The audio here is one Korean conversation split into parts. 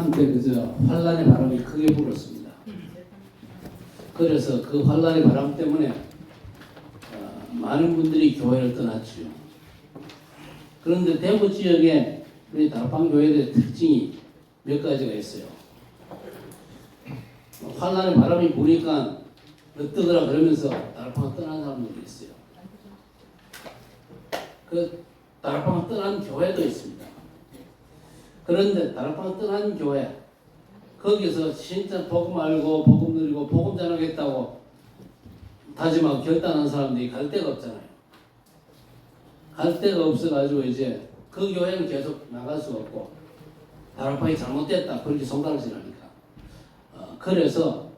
한때 그저 환란의 바람이 크게 불었습니다. 그래서 그 환란의 바람 때문에 많은 분들이 교회를 떠났지요. 그런데 대구 지역에 우리 다락방 교회의 특징이 몇 가지가 있어요. 환란의 바람이 부니까 어떠더라 그러면서 다락방을 떠난 사람들이 있어요. 그 다락방을 떠난 교회도 있습니다. 그런데 다락방 떠난 교회 거기서 진짜 복음 알고 복음 누리고 복음 전하겠다고 다짐하고 결단한 사람들이 갈 데가 없잖아요. 갈 데가 없어가지고 이제 그 교회는 계속 나갈 수가 없고 다락방이 잘못됐다 그렇게 손가락질하니까 그래서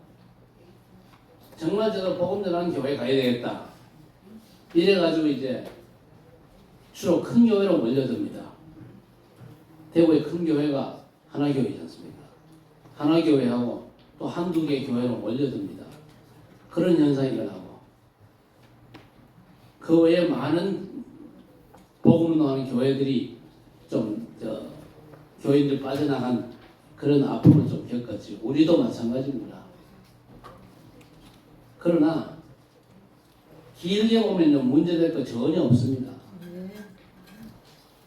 정말 제가 복음 전하는 교회 가야 되겠다 이래가지고 이제 주로 큰 교회로 몰려듭니다. 대구의 큰 교회가 하나교회지 않습니까? 하나교회하고 또 한두 개의 교회로 몰려듭니다. 그런 현상이 일어나고 그 외에 많은 복음운동하는 교회들이 좀 교인들 빠져나간 그런 아픔을 좀 겪었지. 우리도 마찬가지입니다. 그러나 길게 보면 문제될 거 전혀 없습니다.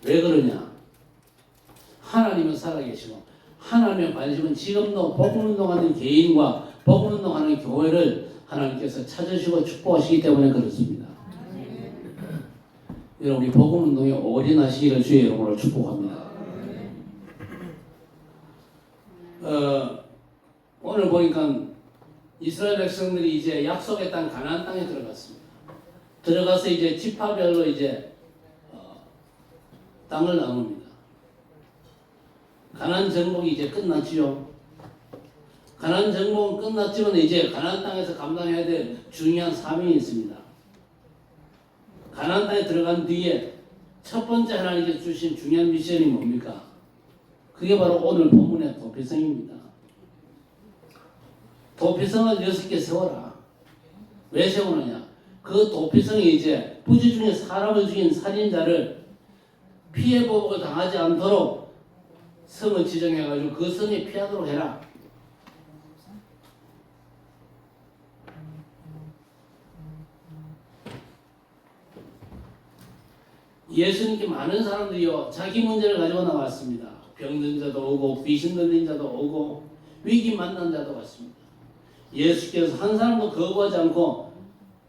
왜 그러냐? 하나님은 살아계시고 하나님의 관심은 지금도 복음운동하는 개인과 복음운동하는 교회를 하나님께서 찾으시고 축복하시기 때문에 그렇습니다. 여러분 우리 복음운동에 올인하시기를 주의 이름으로 축복합니다. 오늘 보니까 이스라엘 백성들이 이제 약속의 땅 가나안 땅에 들어갔습니다. 들어가서 이제 지파별로 이제 땅을 나눕니다. 가나안 정복이 이제 끝났지요. 가나안 정복은 끝났지만 이제 가나안 땅에서 감당해야 될 중요한 사명이 있습니다. 가나안 땅에 들어간 뒤에 첫 번째 하나님께서 주신 중요한 미션이 뭡니까? 그게 바로 오늘 본문의 도피성입니다. 도피성을 6개 세워라. 왜 세우느냐? 그 도피성이 이제 부지 중에 사람을 죽인 살인자를 피해 보복을 당하지 않도록 성을 지정해가지고 그 성에 피하도록 해라. 예수님께 많은 사람들이요 자기 문제를 가지고 나왔습니다. 병든 자도 오고 귀신 들린 자도 오고 위기 만난 자도 왔습니다. 예수께서 한 사람도 거부하지 않고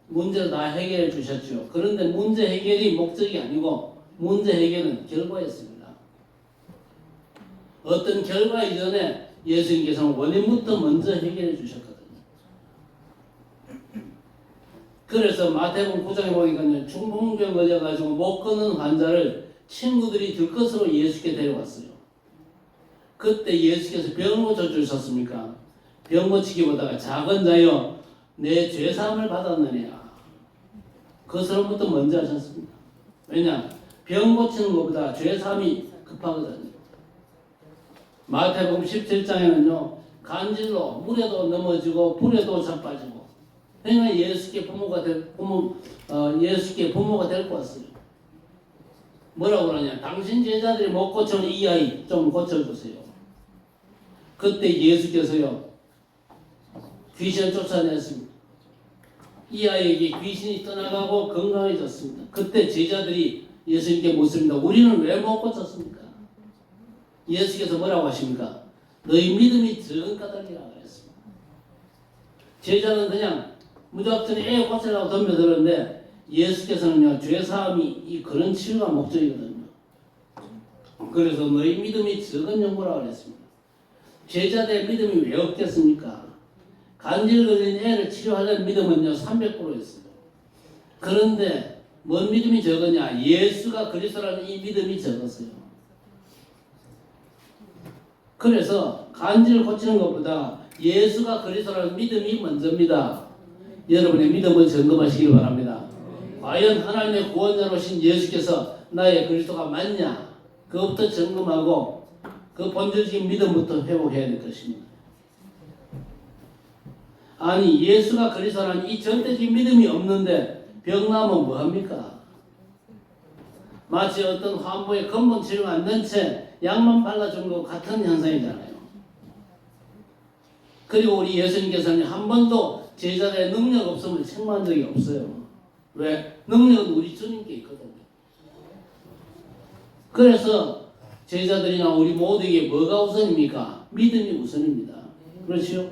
문제를 다 해결해 주셨죠. 그런데 문제 해결이 목적이 아니고 문제 해결은 결과였습니다. 어떤 결과 이전에 예수님께서는 원인부터 먼저 해결해 주셨거든요. 그래서 마태복음 9장에 보니까 중풍병 걸려가지고 못 걷는 환자를 친구들이 들것으로 예수께 데려왔어요. 그때 예수께서 병을 고쳐주셨습니까? 병 고치기보다가 작은 자여 내 죄사함을 받았느냐 그 사람부터 먼저 하셨습니다. 왜냐? 병 고치는 것보다 죄사함이 급하거든요. 마태복음 17장에는요 간질로 물에도 넘어지고 불에도 자빠지고 그러니까 예수께 부모가 데리고 왔어요. 뭐라고 그러냐? 당신 제자들이 못 고쳐는 이 아이 좀 고쳐주세요. 그때 예수께서요 귀신을 쫓아냈습니다. 이 아이에게 귀신이 떠나가고 건강해졌습니다. 그때 제자들이 예수님께 묻습니다. 우리는 왜 못 고쳤습니까? 예수께서 뭐라고 하십니까? 너희 믿음이 적은 까닭이라고 했습니다. 제자는 그냥 무작정 애 고치려고 덤벼들었는데 예수께서는요 죄사함이 이 그런 치료가 목적이거든요. 그래서 너희 믿음이 적은 연고라고 했습니다. 제자들의 믿음이 왜 없겠습니까? 간질 걸린 애를 치료하려는 믿음은요 300%였어요. 그런데 뭔 믿음이 적으냐? 예수가 그리스도라는 이 믿음이 적었어요. 그래서 간질을 고치는 것보다 예수가 그리스도라는 믿음이 먼저입니다. 여러분의 믿음을 점검하시기 바랍니다. 과연 하나님의 구원자로신 예수께서 나의 그리스도가 맞냐? 그것부터 점검하고 그 본질적인 믿음부터 회복해야 될 것입니다. 아니 예수가 그리스도라는 이 전대적인 믿음이 없는데 병나면 뭐합니까? 마치 어떤 환부에 근본 치료가 안 된 채 약만 발라준 것 같은 현상이잖아요. 그리고 우리 예수님께서는 한 번도 제자들의 능력 없음을 책망한 적이 없어요. 왜? 능력은 우리 주님께 있거든요. 그래서 제자들이나 우리 모두에게 뭐가 우선입니까? 믿음이 우선입니다. 그렇죠?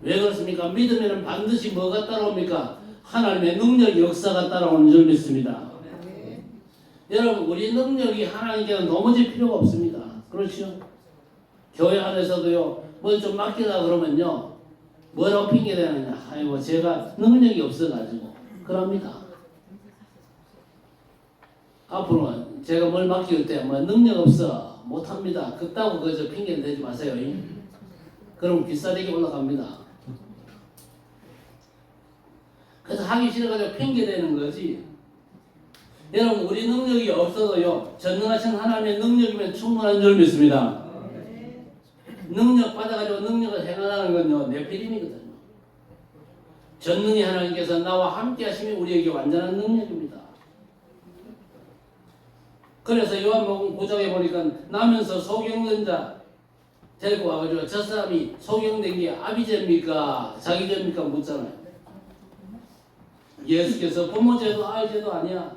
왜 그렇습니까? 믿으면 반드시 뭐가 따라옵니까? 하나님의 능력 역사가 따라오는 줄 믿습니다. 여러분, 우리 능력이 하나님께는 도무지 필요가 없습니다. 그렇죠? 교회 안에서도요, 뭘 좀 맡기다 그러면요, 뭐라고 핑계대느냐? 아이고, 제가 능력이 없어가지고. 그럽니다. 앞으로 제가 뭘 맡길 때, 뭐, 능력 없어. 못합니다. 그따고 그저 핑계를 대지 마세요. 그럼 귓살이게 올라갑니다. 그래서 하기 싫어가지고 핑계대는 거지. 여러분, 우리 능력이 없어도요, 전능하신 하나님의 능력이면 충분한 줄 믿습니다. 능력 받아가지고 능력을 행하는 건요, 내 필임이거든요. 전능히 하나님께서 나와 함께 하시면 우리에게 완전한 능력입니다. 그래서 요한복음 9장에 보니까 나면서 소경된 자 데리고 와가지고 저 사람이 소경된 게 아비 죄입니까? 자기 죄입니까? 묻잖아요. 예수께서 부모 죄도 아이 죄도 아니야.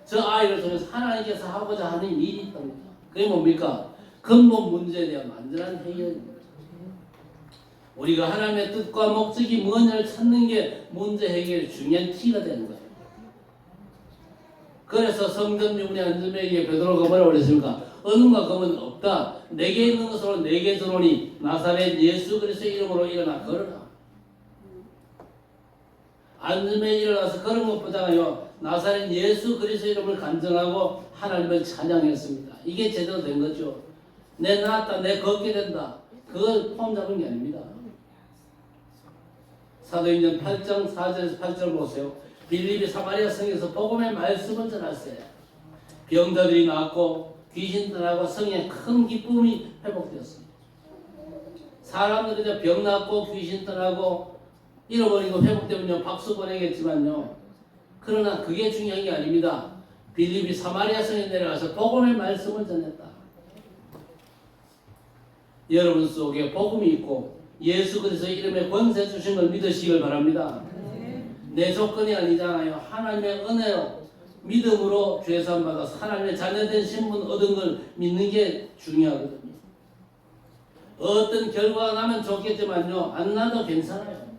저 아이를 통해서 하나님께서 하고자 하는 일이 있답니다. 그게 뭡니까? 근본 문제에 대한 완전한 해결입니다. 우리가 하나님의 뜻과 목적이 무엇인지를 찾는 게 문제 해결의 중요한 키가 되는 거예요. 그래서 성전 유문의 안전에게 베드로가 뭐라고 그랬습니까? 은과 금은 없다. 내게 있는 것으로 내게 주노니 나사렛 예수 그리스도의 이름으로 일어나 걸어라. 안전에 일어나서 걸은 것보다요, 나사렛 예수 그리스도의 이름을 간증하고 하나님을 찬양했습니다. 이게 제대로 된 거죠. 내 나았다, 내 걷게 된다. 그걸 폼 잡은 게 아닙니다. 사도행전 8장 4절에서 8절 보세요. 빌립이 사마리아 성에서 복음의 말씀을 전했어요. 병자들이 나았고 귀신 떠나고 성에 큰 기쁨이 회복되었습니다. 사람들이 병 낫고 귀신 떠나고 잃어버리고 회복되면요, 박수 보내겠지만요, 그러나 그게 중요한 게 아닙니다. 빌립이 사마리아 성에 내려가서 복음의 말씀을 전했다. 여러분 속에 복음이 있고 예수 그리스도의 이름에 권세 주신 걸 믿으시길 바랍니다. 내 조건이 아니잖아요. 하나님의 은혜로 믿음으로 죄사함 받아서 하나님의 자녀된 신분 얻은 걸 믿는 게 중요하거든요. 어떤 결과가 나면 좋겠지만요, 안 나도 괜찮아요.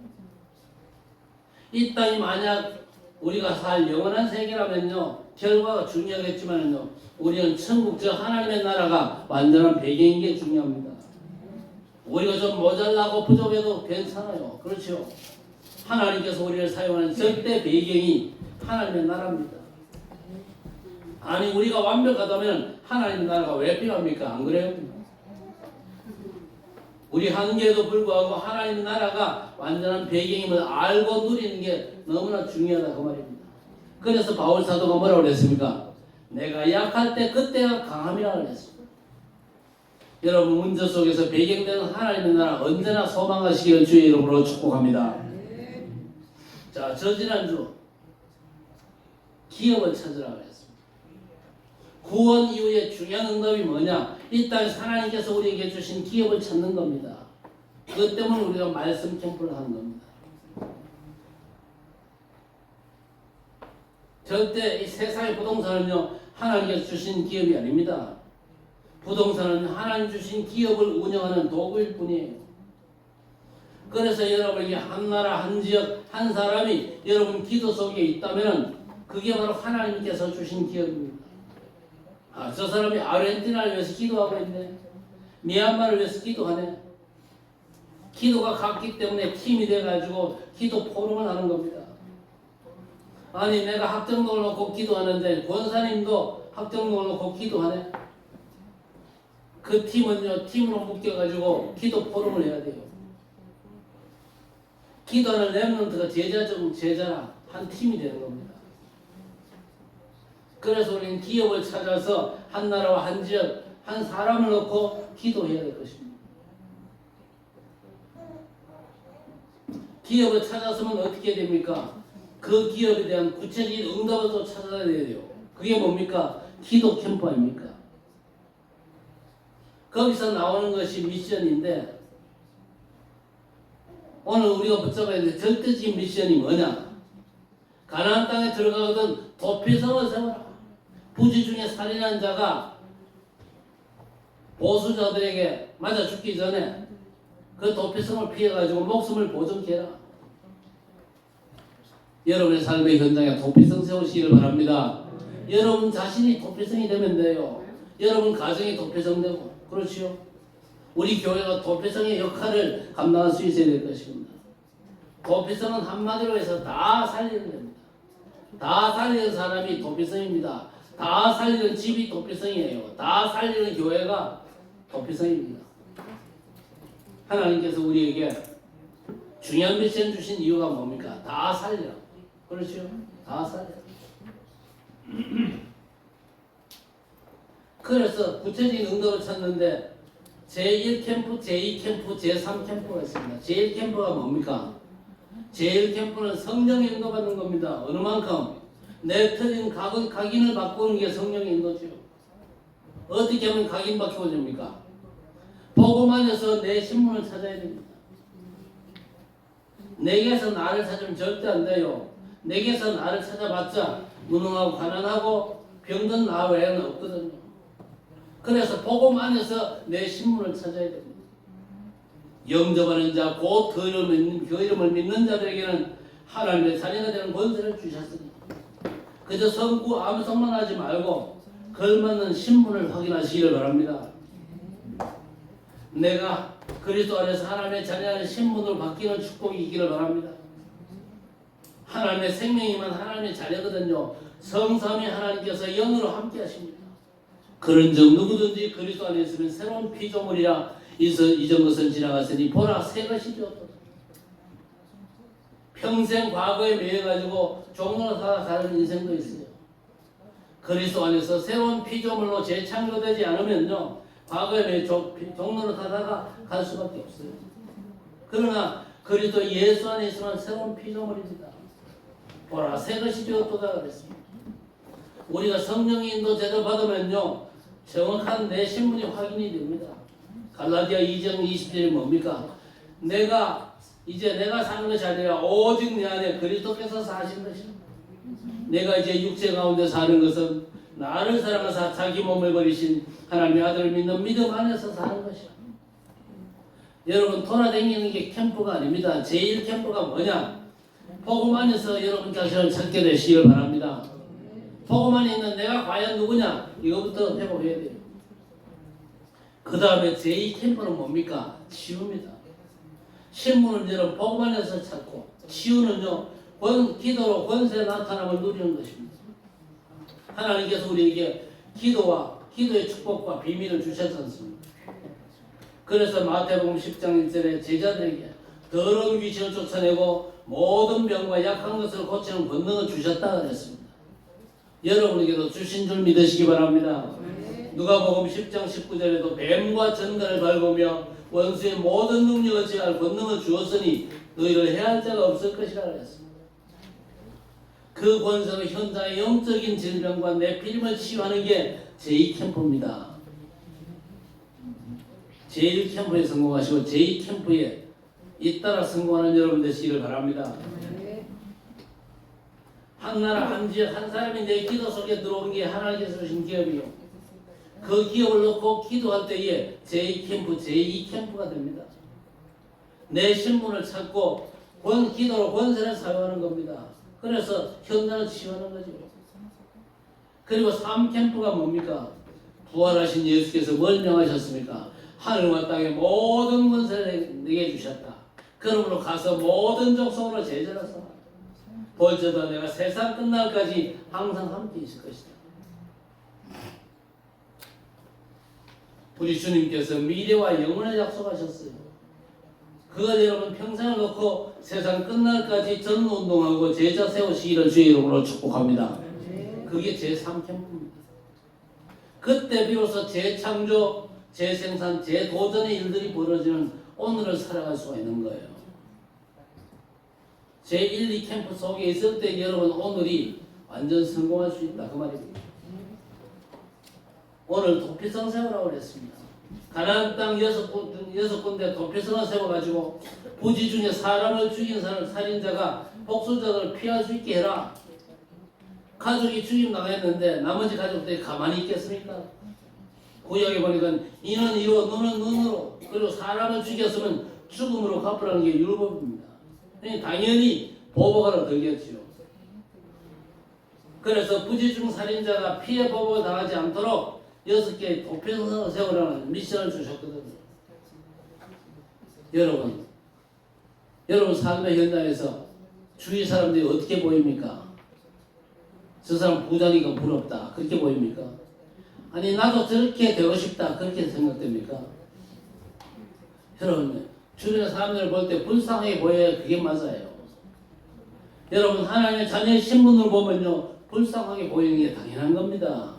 이 땅이 만약 우리가 살 영원한 세계라면요, 결과가 중요하겠지만요, 우리는 천국, 저 하나님의 나라가 완전한 배경인 게 중요합니다. 우리가 좀 모자라고 부족해도 괜찮아요. 그렇죠? 하나님께서 우리를 사용하는 절대 배경이 하나님의 나라입니다. 아니, 우리가 완벽하다면 하나님의 나라가 왜 필요합니까? 안 그래요? 우리 한계에도 불구하고 하나님의 나라가 완전한 배경임을 알고 누리는 게 너무나 중요하다 그 말입니다. 그래서 바울 사도가 뭐라고 그랬습니까? 내가 약할 때 그때가 강함이라고 그랬습니다. 여러분, 문제 속에서 배경되는 하나님의 나라 언제나 소망하시기를 주의 이름으로 축복합니다. 자, 저 지난주 기업을 찾으라고 했습니다. 구원 이후에 중요한 응답이 뭐냐? 이 땅에서 하나님께서 우리에게 주신 기업을 찾는 겁니다. 그것 때문에 우리가 말씀 캠프를 하는 겁니다. 절대 이 세상의 부동산은요, 하나님께서 주신 기업이 아닙니다. 부동산은 하나님 주신 기업을 운영하는 도구일 뿐이에요. 그래서 여러분에게 한 나라, 한 지역, 한 사람이 여러분 기도 속에 있다면 그게 바로 하나님께서 주신 기업입니다. 아, 저 사람이 아르헨티나를 위해서 기도하고 있네. 미얀마를 위해서 기도하네. 기도가 같기 때문에 팀이 돼가지고 기도 포럼을 하는 겁니다. 아니, 내가 학정동을 놓고 기도하는데 권사님도 학정동을 놓고 기도하네. 그 팀은요, 팀으로 묶여가지고 기도 포럼을 해야 돼요. 기도하는 렘넌트가 제자 중 제자나 한 팀이 되는 겁니다. 그래서 우리는 기업을 찾아서 한 나라와 한 지역, 한 사람을 놓고 기도해야 될 것입니다. 기업을 찾았으면 어떻게 됩니까? 그 기업에 대한 구체적인 응답을 또 찾아야 돼요. 그게 뭡니까? 기도 캠프 아닙니까? 거기서 나오는 것이 미션인데, 오늘 우리가 붙잡아야 될 절대적인 미션이 뭐냐? 가나안 땅에 들어가거든 도피성을 세워라. 부지 중에 살인한 자가 보수자들에게 맞아 죽기 전에 그 도피성을 피해가지고 목숨을 보존케 해라. 여러분의 삶의 현장에 도피성 세우시기를 바랍니다. 여러분 자신이 도피성이 되면 돼요. 여러분 가정이 도피성 되고, 그렇지요? 우리 교회가 도피성의 역할을 감당할 수 있어야 될 것입니다. 도피성은 한마디로 해서 다 살리는 겁니다. 다 살리는 사람이 도피성입니다. 다 살리는 집이 도피성이에요. 다 살리는 교회가 도피성입니다. 하나님께서 우리에게 중요한 미션 주신 이유가 뭡니까? 다 살리라. 그렇죠? 다 살리라. 그래서 구체적인 응답을 찾는데 제1캠프, 제2캠프, 제3캠프가 있습니다. 제1캠프가 뭡니까? 제1캠프는 성령의 인도받는 겁니다. 어느 만큼? 내 틀린 각인을 바꾸는 게 성령의 인도죠. 어떻게 하면 각인 바뀌어집니까? 복음 안에서 내 신분을 찾아야 됩니다. 내게서 나를 찾으면 절대 안 돼요. 내게서 나를 찾아봤자 무능하고 가난하고 병든 나 외에는 없거든요. 그래서 복음 안에서 내 신분을 찾아야 됩니다. 영접하는 자, 곧 그 이름을 믿는 자들에게는 하나님의 자녀가 되는 권세를 주셨으니 그저 성구 암송만 하지 말고 걸맞는 신분을 확인하시기를 바랍니다. 내가 그리스도 안에서 하나님의 자녀의 신분으로 바뀌는 축복이 있기를 바랍니다. 하나님의 생명이면 하나님의 자녀거든요. 성삼위 하나님께서 영으로 함께 하십니다. 그런즉 누구든지 그리스도 안에 있으면 새로운 피조물이라 이전 것은 지나갔으니 보라 새 것이 되었도다. 평생 과거에 매여가지고 종로로 살아가는 인생도 있어요. 그리스도 안에서 새로운 피조물로 재창조되지 않으면요 과거에 매여 종로로 타다가 갈 수밖에 없어요. 그러나 그리스도 예수 안에 있으면 새로운 피조물입니다. 보라 새 것이 되었도다 그랬습니다. 우리가 성령의 인도 제대로 받으면요 정확한 내 신분이 확인이 됩니다. 갈라디아 2장 20절이 뭡니까? 내가 사는 것이 아니라 오직 내 안에 그리스도께서 사신 것이다. 내가 이제 육체 가운데 사는 것은 나를 사랑하사 자기 몸을 버리신 하나님의 아들을 믿는 믿음 안에서 사는 것이다. 여러분 돌아다니는 게 캠프가 아닙니다. 제1캠프가 뭐냐? 복음 안에서 여러분 자신을 찾게 되시길 바랍니다. 복음 안에 있는 내가 과연 누구냐? 이거부터 회복해야 돼요. 그 다음에 제2캠프는 뭡니까? 치유입니다. 신문을 여러분 복음 안에서 찾고 치유는요 기도로 권세 나타남을 누리는 것입니다. 하나님께서 우리에게 기도의 축복과 비밀을 주셨지 않습니까? 그래서 마태복음 10장 1절에 제자들에게 더러운 귀신을 쫓아내고 모든 병과 약한 것을 고치는 권능을 주셨다 그랬습니다. 여러분에게도 주신 줄 믿으시기 바랍니다. 누가복음 10장 19절에도 뱀과 전갈을 밟으며 원수의 모든 능력을 제할 권능을 주었으니 너희를 해할 자가 없을 것이라 그랬습니다. 그 권세로 현장의 영적인 질병과 내피림을 치유하는 게 제2캠프입니다. 제1캠프에 성공하시고 제2캠프에 잇따라 성공하는 여러분 되시기를 바랍니다. 한 나라 한 지역 한 사람이 내 기도 속에 들어온 게 하나님께서 주신 기업이요. 그 기업을 놓고 기도할 때에 제2캠프, 제2캠프가 됩니다. 내 신분을 찾고 기도로 권세를 사용하는 겁니다. 그래서 현장을 치유하는 거죠. 그리고 3캠프가 뭡니까? 부활하신 예수께서 뭘 명하셨습니까? 하늘과 땅의 모든 권세를 내게 주셨다. 그러므로 가서 모든 족속으로 제자로 삼아 볼지어다 내가 세상 끝날까지 항상 함께 있을 것이다. 우리 주님께서 미래와 영원을 약속하셨어요. 그걸 여러분 평생을 놓고 세상 끝날까지 전운동하고 제자 세우시기를 주의 이름으로 축복합니다. 그게 제3캠프입니다. 그때 비로소 재창조, 재생산, 재도전의 일들이 벌어지는 오늘을 살아갈 수가 있는 거예요. 제1, 2캠프 속에 있을 때 여러분 오늘이 완전 성공할 수 있다 그 말입니다. 오늘 도피성 세우라고 그랬습니다. 가나안 땅 6군데 도피성을 세워가지고 부지 중에 사람을 죽인 살인자가 복수자들을 피할 수 있게 해라. 가족이 죽임 당했는데 나머지 가족들이 가만히 있겠습니까? 구약에 보니까 이는 이로 너는 눈으로 그리고 사람을 죽였으면 죽음으로 갚으라는 게 율법입니다. 당연히 보복하러 들겠지요. 그래서 부지중 살인자가 피해 보복을 당하지 않도록 6개의 도피성을 세우라는 미션을 주셨거든요. 여러분 삶의 현장에서 주위 사람들이 어떻게 보입니까? 저 사람 부자니까 부럽다 그렇게 보입니까? 아니 나도 저렇게 되고 싶다 그렇게 생각됩니까? 여러분 주변의 사람들을 볼 때 불쌍하게 보여야 그게 맞아요. 여러분 하나님의 자녀의 신분을 보면요 불쌍하게 보이는 게 당연한 겁니다.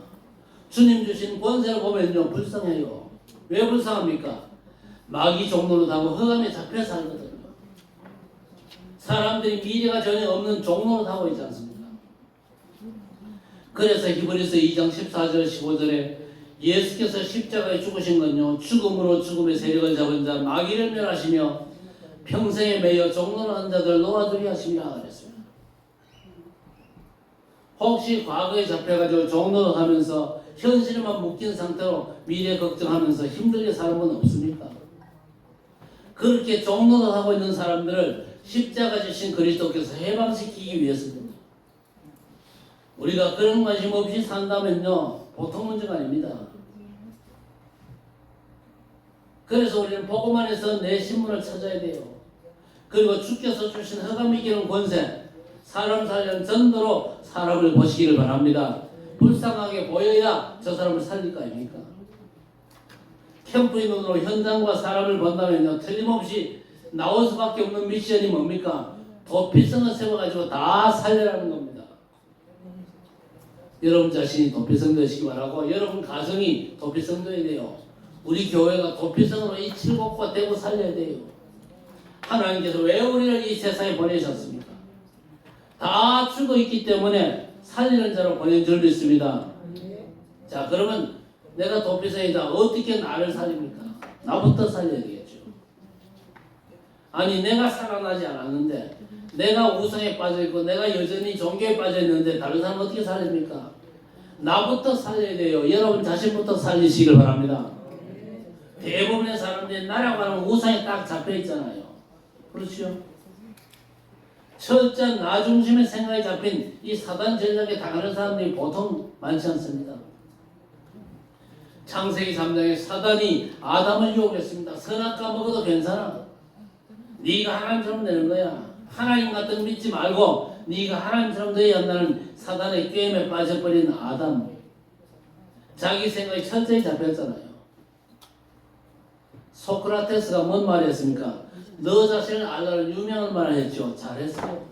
주님 주신 권세를 보면요 불쌍해요. 왜 불쌍합니까? 마귀 종로로 하고 흑암에 잡혀 살거든요. 사람들이 미래가 전혀 없는 종로로 하고 있지 않습니까? 그래서 히브리서 2장 14절 15절에 예수께서 십자가에 죽으신 건요 죽음으로 죽음의 세력을 잡은 자 마귀를 멸하시며 평생에 매여 종로로 한 자들 놓아주게 하심이라 그랬습니다. 혹시 과거에 잡혀가지고 종로로 하면서 현실에만 묶인 상태로 미래 걱정하면서 힘들게 사는 분 없습니까? 그렇게 종로로 하고 있는 사람들을 십자가 지신 그리스도께서 해방시키기 위해서입니다. 우리가 그런 관심 없이 산다면요 보통 문제가 아닙니다. 그래서 우리는 복음 안에서 내 신분을 찾아야 돼요. 그리고 주께서 주신 흑암 이기는 권세 사람 살리는 전도로 사람을 보시기를 바랍니다. 불쌍하게 보여야 저 사람을 살릴 거 아닙니까? 캠프의 눈으로 현장과 사람을 본다면요 틀림없이 나올 수밖에 없는 미션이 뭡니까? 도피성을 세워가지고 다 살려라는 겁니다. 여러분 자신이 도피성 되시기 바라고 여러분 가정이 도피성 되어야 돼요. 우리 교회가 도피성으로 이 칠곡과 되고 살려야 돼요. 하나님께서 왜 우리를 이 세상에 보내셨습니까? 다 죽어 있기 때문에 살리는 자로 보낸 줄 믿습니다. 자 그러면 내가 도피성이다. 어떻게 나를 살립니까? 나부터 살려야 되겠죠. 아니 내가 살아나지 않았는데 내가 우상에 빠져있고 내가 여전히 종교에 빠져있는데 다른 사람 어떻게 살립니까? 나부터 살려야 돼요. 여러분 자신부터 살리시길 바랍니다. 대부분의 사람들이 나라고 하는 우상에 딱 잡혀있잖아요. 그렇죠? 철저한 나 중심의 생각에 잡힌 이 사단 전략에 당하는 사람들이 보통 많지 않습니다. 창세기 3장에 사단이 아담을 유혹했습니다. 선악과 먹어도 괜찮아. 네가 하나님처럼 되는 거야. 하나님 같은 거 믿지 말고 네가 하나님처럼 되어야 한다는 사단의 꾀임에 빠져버린 아담. 자기 생각이 철저히 잡혔잖아요. 소크라테스가 뭔 말을 했습니까? 너 자신을 알라는 유명한 말을 했죠. 잘했어요.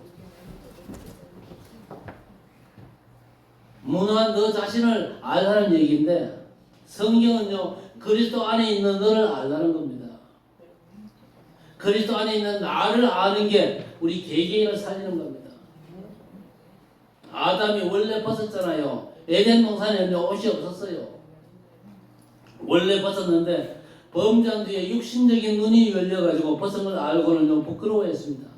무능한 너 자신을 알라는 얘기인데 성경은요 그리스도 안에 있는 너를 알라는 겁니다. 그리스도 안에 있는 나를 아는 게 우리 개개인을 살리는 겁니다. 아담이 원래 벗었잖아요. 에덴 동산에는 옷이 없었어요. 원래 벗었는데 범죄한 뒤에 육신적인 눈이 열려가지고 벗은 걸 알고는 부끄러워했습니다.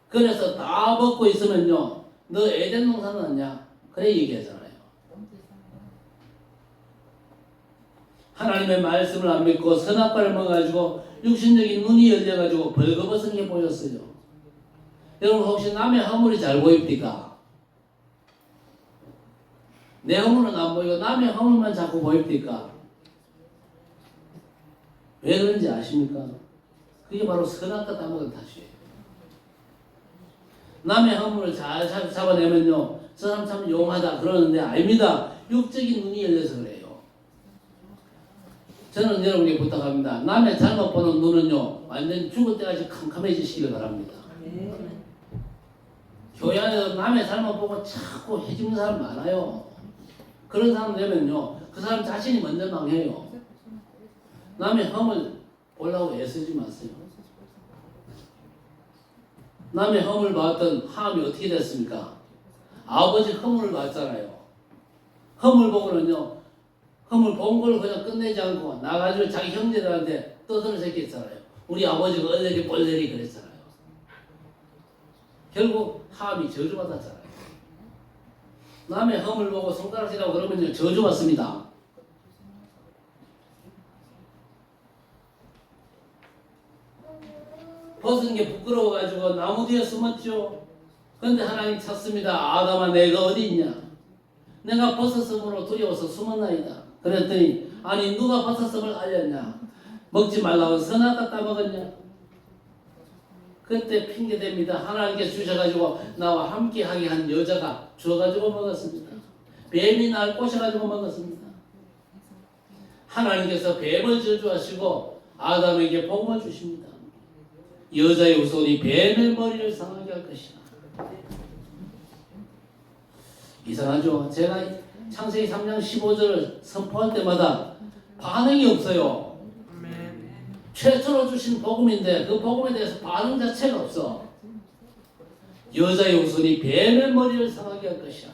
그래서 다 벗고 있으면요 너 에덴 동산 왔냐? 그래 얘기하잖아요. 하나님의 말씀을 안 믿고 선악과를 먹어가지고 육신적인 눈이 열려가지고 벌거벗은 게 보였어요. 여러분 혹시 남의 허물이 잘 보입니까? 내 허물은 안 보이고 남의 허물만 자꾸 보입니까? 왜 그런지 아십니까? 그게 바로 선악과 따먹은 탓이에요. 남의 허물을 잘 잡아내면요 저 사람 참 용하다 그러는데 아닙니다. 육적인 눈이 열려서 그래요. 저는 여러분께 부탁합니다. 남의 잘못 보는 눈은요 완전 죽을 때까지 캄캄해지시길 바랍니다. 교회 안에서 남의 잘못 보고 자꾸 해집는 사람 많아요. 그런 사람 되면요 그 사람 자신이 먼저 망해요. 남의 허물 보려고 애쓰지 마세요. 남의 허물 봤던 함이 어떻게 됐습니까? 아버지 허물을 봤잖아요. 허물 보고는요 흠을 본 걸 그냥 끝내지 않고 나가지고 자기 형제들한테 떠들어 새겼잖아요. 우리 아버지가 얼레리 꼴레리 그랬잖아요. 결국 함이 저주받았잖아요. 남의 흠을 보고 손가락질하고 그러면 저주받습니다. 벗은 게 부끄러워가지고 나무 뒤에 숨었죠. 근데 하나님 찾습니다. 아담아 내가 어디 있냐? 내가 벗었음으로 두려워서 숨었나이다. 그랬더니 아니 누가 벗었음을 알렸냐? 먹지 말라고 선악 갖다 먹었냐? 그때 핑계댑니다. 하나님께 주셔가지고 나와 함께하게 한 여자가 줘가지고 먹었습니다. 뱀이 날 꼬셔가지고 먹었습니다. 하나님께서 뱀을 저주하시고 아담에게 복을 주십니다. 여자의 후손이 뱀의 머리를 상하게 할 것이다. 이상하죠? 제가 창세기 3장 15절을 선포할 때마다 반응이 없어요. 최초로 주신 복음인데 그 복음에 대해서 반응 자체가 없어. 여자의 후손이 뱀의 머리를 상하게 할 것이야.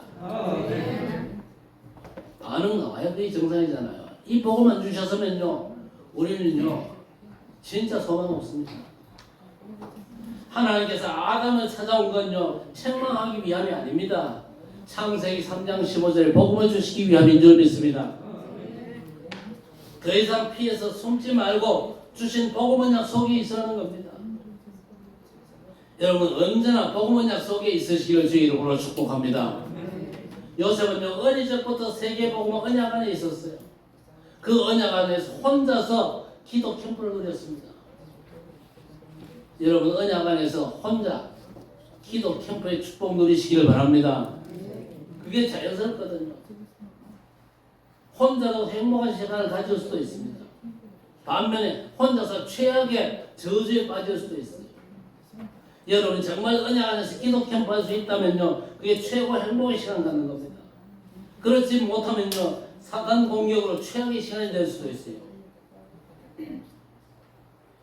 반응 나와야 그게 정상이잖아요. 이 복음만 주셨으면요 우리는요 진짜 소망 없습니다. 하나님께서 아담을 찾아온 건요 책망하기 위함이 아닙니다. 창세기 3장 15절에 복음을 주시기 위함인 줄 믿습니다. 더 이상 피해서 숨지 말고 주신 복음은 약속에 있으라는 겁니다. 여러분 언제나 복음은 약속에 있으시기를 주의 이름으로 축복합니다. 요셉은요 어릴 적부터 세계복음 언약 안에 있었어요. 그 언약 안에서 혼자서 기도 캠프를 누렸습니다. 여러분 언약 안에서 혼자 기도 캠프의 축복 누리시기를 바랍니다. 그게 자연스럽거든요. 혼자도 행복한 시간을 가질 수도 있습니다. 반면에 혼자서 최악의 저주에 빠질 수도 있어요. 여러분 정말 언약 안에서 기도 캠프 할 수 있다면요 그게 최고 행복의 시간 갖는 겁니다. 그렇지 못하면요 사단 공격으로 최악의 시간이 될 수도 있어요.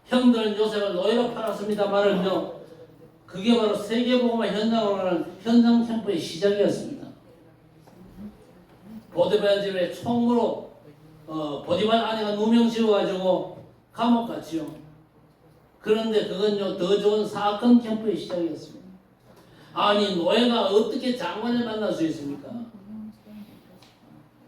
형들은 요셉을 노예로 팔았습니다만은요 그게 바로 세계복음화 현장으로 가는 현장 캠프의 시작이었습니다. 보디발 집에 총으로 보디발 아내가 누명 씌워가지고 감옥 갔지요. 그런데 그건요 더 좋은 사건 캠프의 시작이었습니다. 아니 노예가 어떻게 장관을 만날 수 있습니까?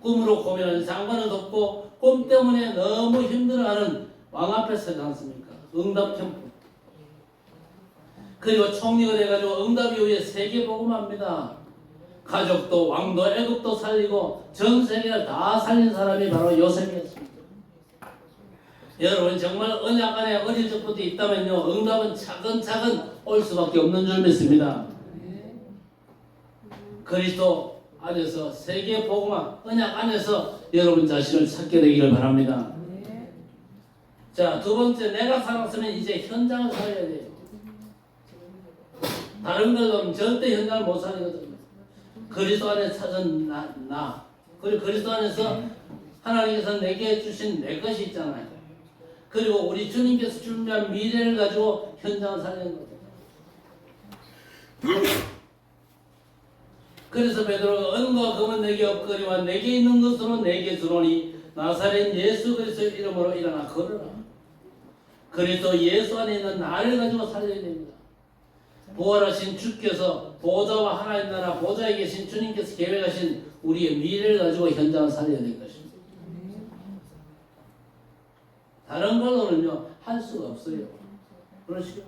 꿈으로 고민하는 장관을 돕고 꿈 때문에 너무 힘들어하는 왕 앞에 서지 않습니까? 응답 캠프. 그리고 총리가 돼가지고 응답 이후에 세계복음합니다. 가족도 왕도 애국도 살리고 전 세계를 다 살린 사람이 바로 요셉이었습니다. 여러분 정말 언약 안에 어릴 적부터 있다면요 응답은 차근차근 올 수밖에 없는 줄 믿습니다. 그리스도 안에서 세계복음화 언약 안에서 여러분 자신을 찾게 되기를 바랍니다. 자, 두 번째 내가 살았으면 이제 현장을 살려야 돼요. 다른 걸로는 절대 현장을 못 살리거든요. 그리스도 안에 찾은 나 그리고 그리스도 안에서 하나님께서 내게 주신 내 것이 있잖아요. 그리고 우리 주님께서 준비한 미래를 가지고 현장을 살리는 겁니다. 그래서 베드로가 은과 금은 내게 없거니와 내게 있는 것으로 내게 주노니 나사렛 예수 그리스도의 이름으로 일어나 걸어라. 그리스도 예수 안에 있는 나를 가지고 살려야 됩니다. 부활하신 주께서 보좌와 하나님 나라 보좌에 계신 주님께서 계획하신 우리의 미래를 가지고 현장을 살려야 될 것입니다. 다른 걸로는요 할 수가 없어요. 그러시죠?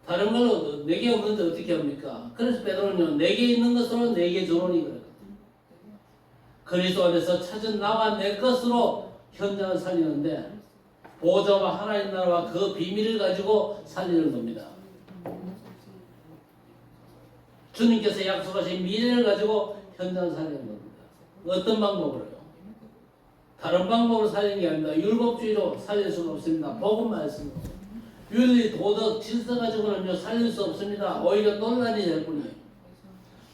다른 걸로 내게 없는데 어떻게 합니까? 그래서 베드로는요 내게 있는 것으로 내게 주노니 그래요. 그리스도 안에서 찾은 나와 내 것으로 현장을 살리는데 보좌와 하나님 나라와 그 비밀을 가지고 살리는 겁니다. 주님께서 약속하신 미래를 가지고 현장을 살리는 겁니다. 어떤 방법으로요? 다른 방법으로 살리는 게 아닙니다. 율법주의로 살릴 수는 없습니다. 복음 말씀, 윤리, 도덕, 질서 가지고는요 살릴 수 없습니다. 오히려 논란이 될 뿐이에요.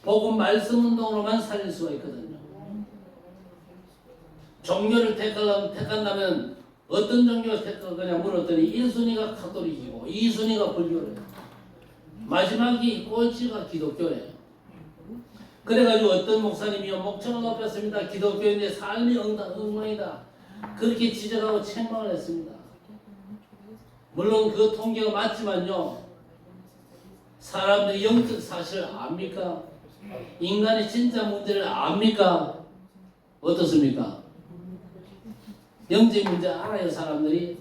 복음 말씀 운동으로만 살릴 수가 있거든요. 종교를 택한다면 어떤 종교를 택할 거냐 물었더니 1순위가 카톨릭이고 2순위가 불교래요. 마지막이 꼴찌가 기독교래요. 그래가지고 어떤 목사님이요 목청을 높였습니다. 기독교인의 삶이 엉망이다. 그렇게 지적하고 책망을 했습니다. 물론 그 통계가 맞지만요. 사람들이 영적 사실을 압니까? 인간의 진짜 문제를 압니까? 어떻습니까? 영적 문제 알아요 사람들이?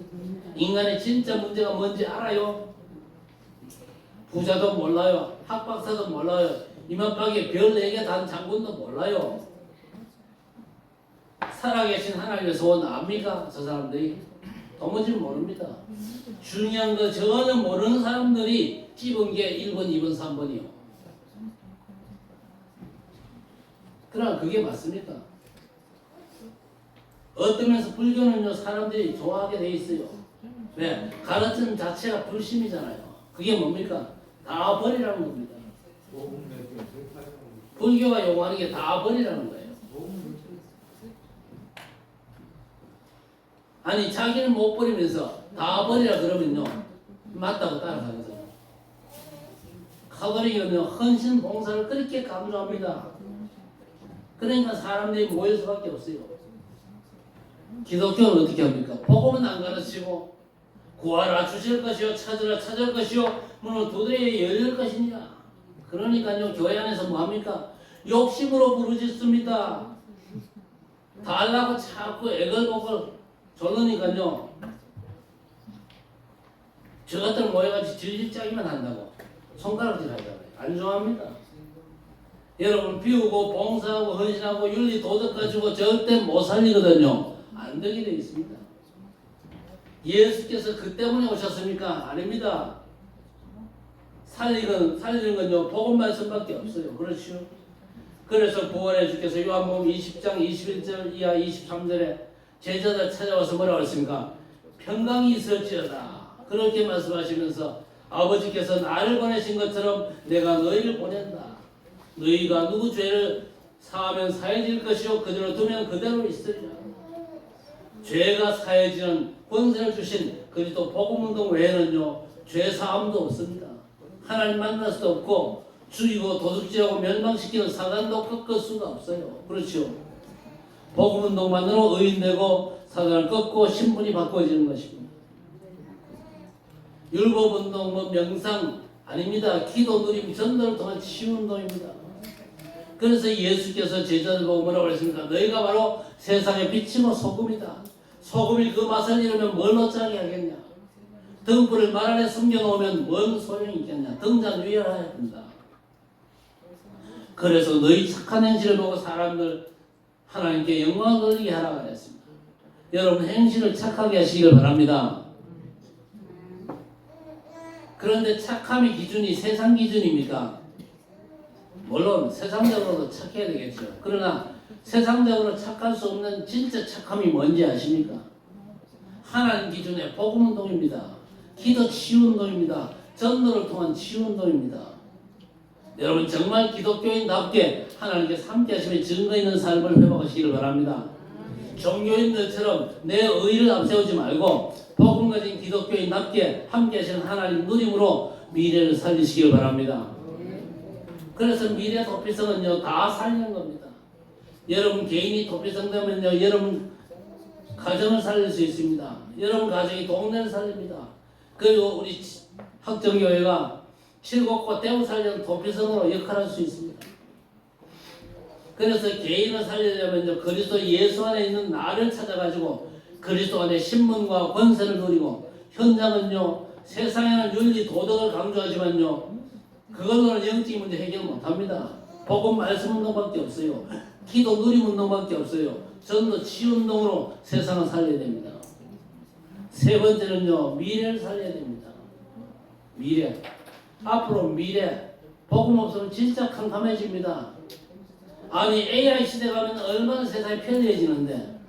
인간의 진짜 문제가 뭔지 알아요? 부자도 몰라요. 학박사도 몰라요. 이만박에 별 4개 단 장군도 몰라요. 살아계신 하나님의 소원 압니까? 저 사람들이? 도무지 모릅니다. 중요한 거 전혀 모르는 사람들이 찝은 게 1번, 2번, 3번이요. 그러나 그게 맞습니까? 어떤 면에서 불교는요 사람들이 좋아하게 돼 있어요. 왜? 가르치는 자체가 불심이잖아요. 그게 뭡니까? 다 버리라는 겁니다. 불교가 요구하는 게 다 버리라는 거예요. 아니 자기는 못 버리면서 다 버리라 그러면요 맞다고 따라가거든요. 카톨릭은요 헌신 봉사를 그렇게 강조합니다. 그러니까 사람들이 모일 수밖에 없어요. 기독교는 어떻게 합니까? 복음은 안 가르치고 구하라 주실 것이요 찾으라 찾을 것이요 문을 두드려 열릴 것이냐. 그러니까요 교회 안에서 뭐합니까? 욕심으로 부르짖습니다. 달라고 자꾸 애걸복을 저러니까요 저 같은 모여가지고 질질짜기만 한다고 손가락질 하잖아요. 안 좋아합니다. 여러분 비우고 봉사하고 헌신하고 윤리 도덕 가지고 절대 못 살리거든요. 안 되게 되어 있습니다. 예수께서 그 때문에 오셨습니까? 아닙니다. 살리는 건요 복음 말씀밖에 없어요. 그렇죠? 그래서 부활의 주께서 요한복음 20장 21절 이하 23절에 제자들 찾아와서 뭐라고 했습니까? 평강이 있을지어다. 그렇게 말씀하시면서 아버지께서 나를 보내신 것처럼 내가 너희를 보낸다. 너희가 누구 죄를 사하면 사해질 것이요 그대로 두면 그대로 있으리라. 죄가 사해지는 권세를 주신 그리스도 복음운동 외에는요 죄 사함도 없습니다. 하나님 만날 수도 없고 죽이고 도둑질하고 멸망시키는 사단도 꺾을 수가 없어요. 그렇죠? 복음운동만으로 의인되고 사단을 꺾고 신분이 바꿔지는 것입니다. 율법운동, 명상 아닙니다. 기도, 누림, 전도를 통한 치유운동입니다. 그래서 예수께서 제자들 보고 뭐라고 했습니까? 너희가 바로 세상의 빛이고 소금이다. 소금이 그 맛을 잃으면 뭘로 짜게 하겠냐? 등불을 말 안에 숨겨놓으면 뭔 소용이 있겠냐? 등잔 위에 해야 된다. 그래서 너희 착한 행실을 보고 사람들 하나님께 영광을 돌리게 하라고 했습니다. 여러분 행실을 착하게 하시길 바랍니다. 그런데 착함의 기준이 세상 기준입니까? 물론 세상적으로도 착해야 되겠죠. 그러나 세상적으로 착할 수 없는 진짜 착함이 뭔지 아십니까? 하나님 기준의 복음운동입니다. 기도 치유운동입니다. 전도를 통한 치유운동입니다. 여러분 정말 기독교인답게 하나님께 함께 하시며 증거 있는 삶을 회복하시기를 바랍니다. 종교인들처럼 내 의의를 앞세우지 말고 복음 가진 기독교인답게 함께 하시는 하나님 누림으로 미래를 살리시기를 바랍니다. 그래서 미래 도피성은요 다 살리는 겁니다. 여러분 개인이 도피성 되면요 여러분 가정을 살릴 수 있습니다. 여러분 가정이 동네를 살립니다. 그리고 우리 학정교회가 칠곡과 떼우 살리는 도피성으로 역할할 수 있습니다. 그래서 개인을 살리려면 그리스도 예수 안에 있는 나를 찾아가지고 그리스도 안에 신분과 권세를 누리고 현장은요 세상에는 윤리 도덕을 강조하지만요 그걸로는 영적인 문제 해결 못합니다. 복음 말씀 운동밖에 없어요. 기도 누림 운동밖에 없어요. 전도 치유운동으로 세상을 살려야 됩니다. 세 번째는요 미래를 살려야 됩니다. 미래 앞으로 미래 복음 없으면 진짜 캄캄해집니다. 아니 AI 시대 가면 얼마나 세상이 편리해지는데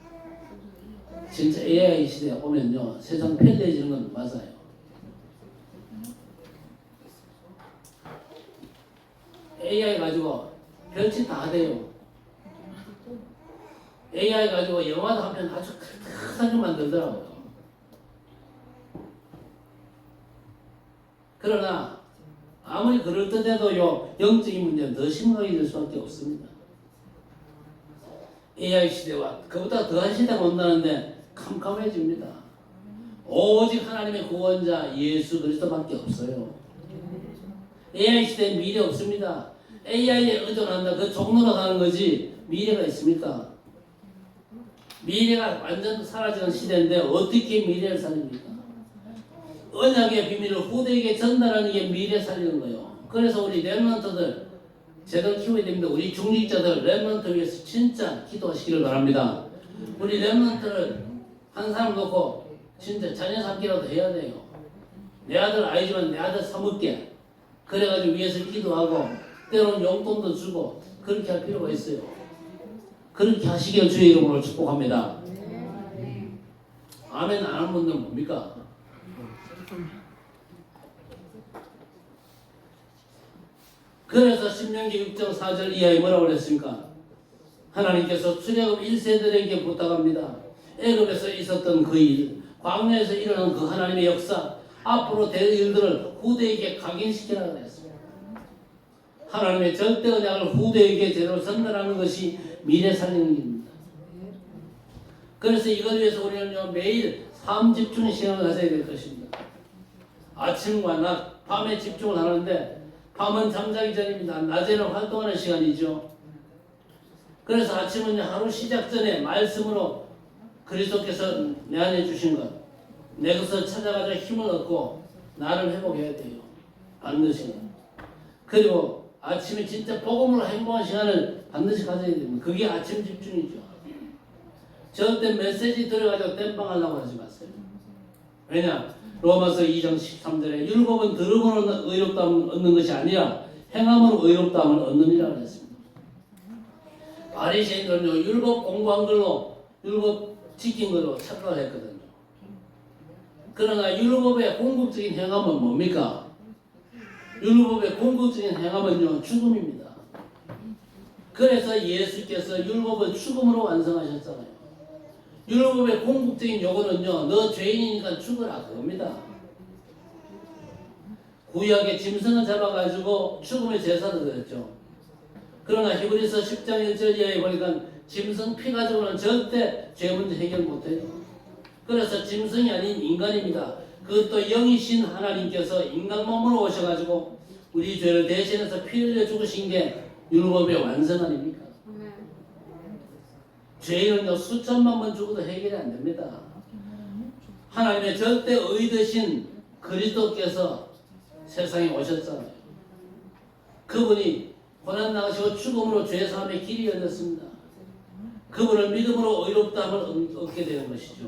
진짜 AI 시대에 오면요 세상 편리해지는 건 맞아요. AI 가지고 별짓 다 돼요. AI 가지고 영화도 한 편 아주 크게 만들더라고요. 그러나 아무리 그럴듯해도요 영적인 문제는 더 심각하게 될 수밖에 없습니다. AI 시대와 그보다 더한 시대가 온다는데 캄캄해집니다. 오직 하나님의 구원자 예수 그리스도밖에 없어요. AI 시대에 미래 없습니다. AI에 의존한다 그 종로로 가는 거지 미래가 있습니까? 미래가 완전 사라지는 시대인데 어떻게 미래를 살립니까? 언약의 비밀을 후대에게 전달하는 게 미래 살리는 거예요. 그래서 우리 렘넌트들 제대로 키워야 됩니다. 우리 중직자들 렘넌트 위해서 진짜 기도하시기를 바랍니다. 우리 렘넌트를 한 사람 놓고 진짜 자녀 삼기라도 해야 돼요. 내 아들 아니지만 내 아들 삼을게. 그래가지고 위해서 기도하고 때로는 용돈도 주고 그렇게 할 필요가 있어요. 그렇게 하시길 주의 이름으로 축복합니다. 아멘 안 하는 분들은 뭡니까? 그래서 신명기 6장 4절 이하에 뭐라고 그랬습니까? 하나님께서 출애굽 1세들에게 부탁합니다. 애굽에서 있었던 그 일, 광야에서 일어난 그 하나님의 역사, 앞으로 될 일들을 후대에게 각인시키라 그랬습니다. 하나님의 절대 언약을 후대에게 제대로 전달하는 것이 미래 살리는 길입니다. 그래서 이걸 위해서 우리는 매일 삶 집중 시간을 가져야 될 것입니다. 아침과 낮, 밤에 집중을 하는데 밤은 잠자기 전입니다. 낮에는 활동하는 시간이죠. 그래서 아침은 하루 시작 전에 말씀으로 그리스도께서 내 안에 주신 것, 내 것을 찾아가서 힘을 얻고 나를 회복해야 돼요. 반드시. 그리고 아침에 진짜 복음으로 행복한 시간을 반드시 가져야 됩니다. 그게 아침 집중이죠. 절대 메시지 들어가지고 땜빵하려고 하지 마세요. 왜냐? 로마서 2장 13절에 율법은 들음으로 의롭다함을 얻는 것이 아니라 행함으로 의롭다함을 얻느니라 그랬습니다. 바리새인들은요 율법 공부한 걸로 율법 지킨 걸로 착각을 했거든요. 그러나 율법의 궁극적인 행함은 뭡니까? 율법의 궁극적인 행함은요 죽음입니다. 그래서 예수께서 율법을 죽음으로 완성하셨잖아요. 율법의 궁극적인 요구는요 너 죄인이니까 죽어라 그겁니다. 구약의 짐승을 잡아가지고 죽음의 제사를 드렸죠. 그러나 히브리서 10장 1절 이하에 보니까 짐승 피 가지고는 절대 죄 문제 해결 못해요. 그래서 짐승이 아닌 인간입니다. 그것도 영이신 하나님께서 인간 몸으로 오셔가지고 우리 죄를 대신해서 피 흘려 죽으신 게 율법의 완성 아닙니까? 죄인은요 수천만 번 죽어도 해결이 안 됩니다. 하나님의 절대 의되신 그리스도께서 세상에 오셨잖아요. 그분이 고난 나가시고 죽음으로 죄 사함의 길이 열렸습니다. 그분을 믿음으로 의롭다함을 얻게 되는 것이죠.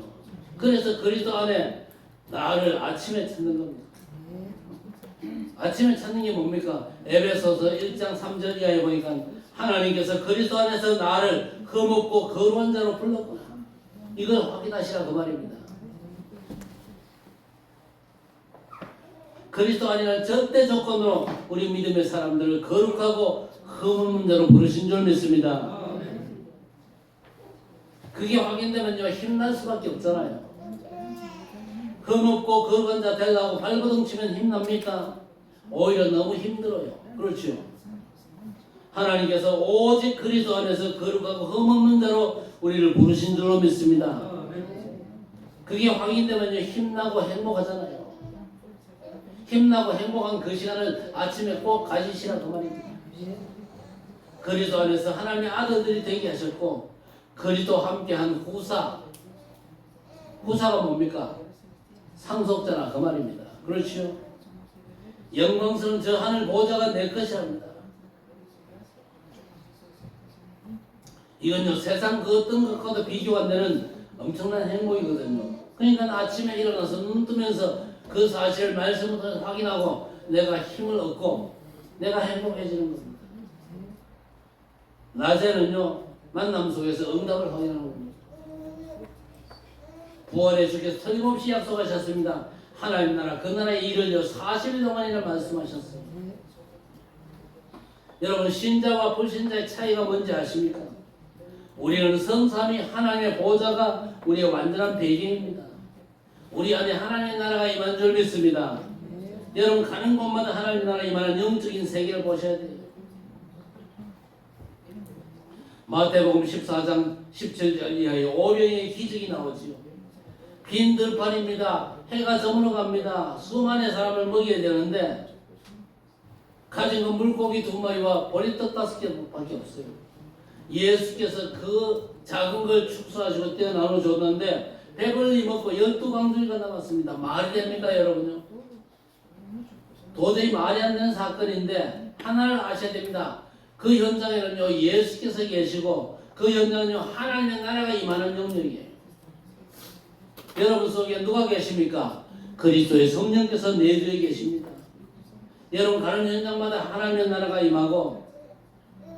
그래서 그리스도 안에 나를 아침에 찾는 겁니다. 아침에 찾는 게 뭡니까? 에베소서 1장 3절 이하에 보니까 하나님께서 그리스도 안에서 나를 흠없고 거룩한 자로 불렀구나. 이걸 확인하시라 그 말입니다. 그리스도 안이라는 절대 조건으로 우리 믿음의 사람들을 거룩하고 흠없는 자로 부르신 줄 믿습니다. 그게 확인되면요 힘날 수밖에 없잖아요. 흠없고 거룩한 자 되려고 발버둥 치면 힘납니까? 오히려 너무 힘들어요. 그렇죠? 하나님께서 오직 그리스도 안에서 거룩하고 흠없는 자로 우리를 부르신 줄로 믿습니다. 그게 확인되면요 힘나고 행복하잖아요. 힘나고 행복한 그 시간을 아침에 꼭 가지시라 그 말입니다. 그리스도 안에서 하나님의 아들들이 되게 하셨고 그리스도와 함께한 후사가 뭡니까? 상속자나 그 말입니다. 그렇죠? 영광스러운 저 하늘 보좌가 내 것이랍니다. 이건요 세상 그 어떤 것과도 비교가 안 되는 엄청난 행복이거든요. 그러니까 아침에 일어나서 눈 뜨면서 그 사실을 말씀으로 확인하고 내가 힘을 얻고 내가 행복해지는 겁니다. 낮에는요 만남 속에서 응답을 확인하는 겁니다. 부활의 주께서 틀림없이 약속하셨습니다. 하나님 나라 그 나라의 일을요 40일 동안이나 말씀하셨어요. 여러분 신자와 불신자의 차이가 뭔지 아십니까? 우리는 성삼위 하나님의 보좌가 우리의 완전한 배경입니다. 우리 안에 하나님의 나라가 임한 줄 믿습니다. 여러분 가는 곳마다 하나님 나라 임하는 영적인 세계를 보셔야 돼요. 마태복음 14장 17절 이하에 오병의 기적이 나오지요. 빈 들판입니다. 해가 저물어 갑니다. 수많은 사람을 먹여야 되는데 가진 건 물고기 2마리와 보리떡 5개밖에 없어요. 예수께서 그 작은 걸 축소하시고 떼어 나눠 줬는데 배불리 먹고 12강줄기가 남았습니다. 말이 됩니까 여러분요? 도저히 말이 안 되는 사건인데 하나를 아셔야 됩니다. 그 현장에는요 예수께서 계시고 그 현장은요 하나님의 나라가 임하는 영역이에요. 여러분 속에 누가 계십니까? 그리스도의 성령께서 내주에 계십니다. 여러분 가는 현장마다 하나님의 나라가 임하고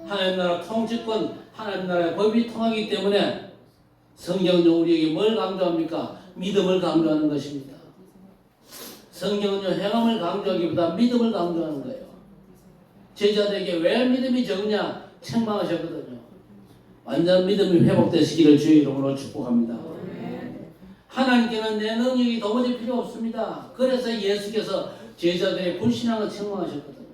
하나님 나라 통치권, 하나님 나라의 법이 통하기 때문에 성경은요 우리에게 뭘 강조합니까? 믿음을 강조하는 것입니다. 성경은요 행함을 강조하기보다 믿음을 강조하는 거예요. 제자들에게 왜 믿음이 적냐 책망하셨거든요. 완전 믿음이 회복되시기를 주의 이름으로 축복합니다. 하나님께는 내 능력이 도무지 필요 없습니다. 그래서 예수께서 제자들의 불신앙을 책망하셨거든요.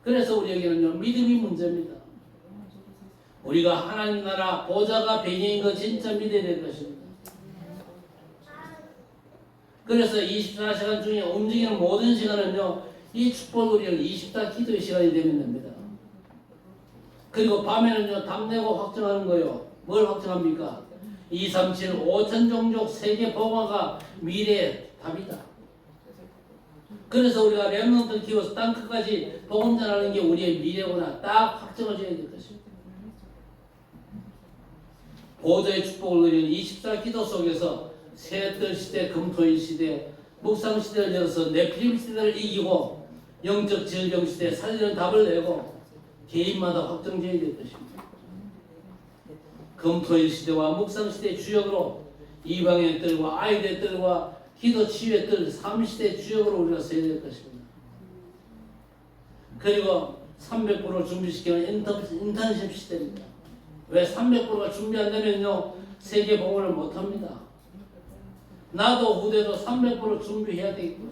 그래서 우리에게는요 믿음이 문제입니다. 우리가 하나님 나라 보좌가 배경인 거 진짜 믿어야 될 것입니다. 그래서 24시간 중에 움직이는 모든 시간은요 이 축복을 우리는 24 기도의 시간이 되면 됩니다. 그리고 밤에는요 답내고 확정하는 거예요. 뭘 확정합니까? 237 5천 종족 세계 복화가 미래의 답이다. 그래서 우리가 렘넌트를 키워서 땅 끝까지 복음 전하는 게 우리의 미래구나 딱 확정을 줘야 될 것입니다. 보좌의 축복을 누리는 24 기도 속에서 새뜰 시대, 금토일 시대, 묵상 시대를 열어서 네피림 시대를 이기고 영적 질병 시대에 살리는 답을 내고 개인마다 확정져야 될 것입니다. 금토일 시대와 묵상 시대의 주역으로 이방의 뜰과 아이들의 뜰과 기도 치유의 뜰 3시대의 주역으로 우리가 서야 될 것입니다. 그리고 300%를 준비시키는 인턴십 시대입니다. 왜 300%가 준비 안 되면요 세계 복음을 못합니다. 나도 후대도 300% 준비해야 되겠구나.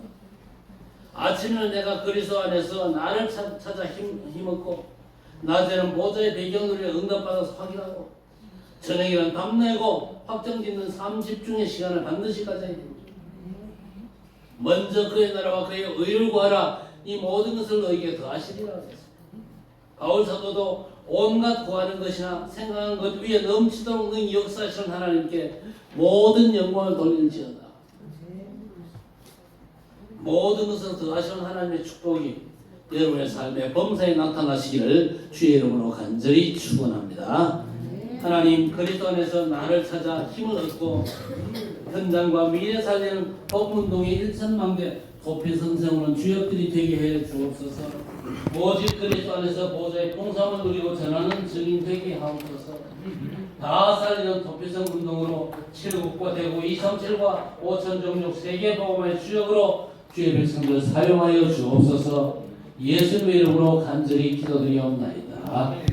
아침에는 내가 그리스도 안에서 나를 찾아 힘없고 낮에는 보좌의 배경을 응답받아서 확인하고 저녁에는 답내고 확정짓는 30중의 시간을 반드시 가져야 됩니다. 먼저 그의 나라와 그의 의를 구하라. 이 모든 것을 너에게 더하시리라 했습니다. 바울 사도도 온갖 구하는 것이나 생각하는 것 위에 넘치도록 능 역사하시는 하나님께 모든 영광을 돌릴지어다. 모든 것을 더하시는 하나님의 축복이 여러분의 삶의 범사에 나타나시기를 주의 이름으로 간절히 축원합니다. 하나님 그리스도 안에서 나를 찾아 힘을 얻고 현장과 미래 살리는 복음운동의 일천만대 도피선생으로는 주역들이 되게 해 주옵소서. 오직 그리스도 안에서 보좌의 풍성을 누리고 전하는 증인 되게 하옵소서. 다 살리는 도피성 운동으로 7국과 대구 237과 5천 종족 세계 복음의 주역으로 주의 백성들을 사용하여 주옵소서. 예수님의 이름으로 간절히 기도드리옵나이다. 아멘.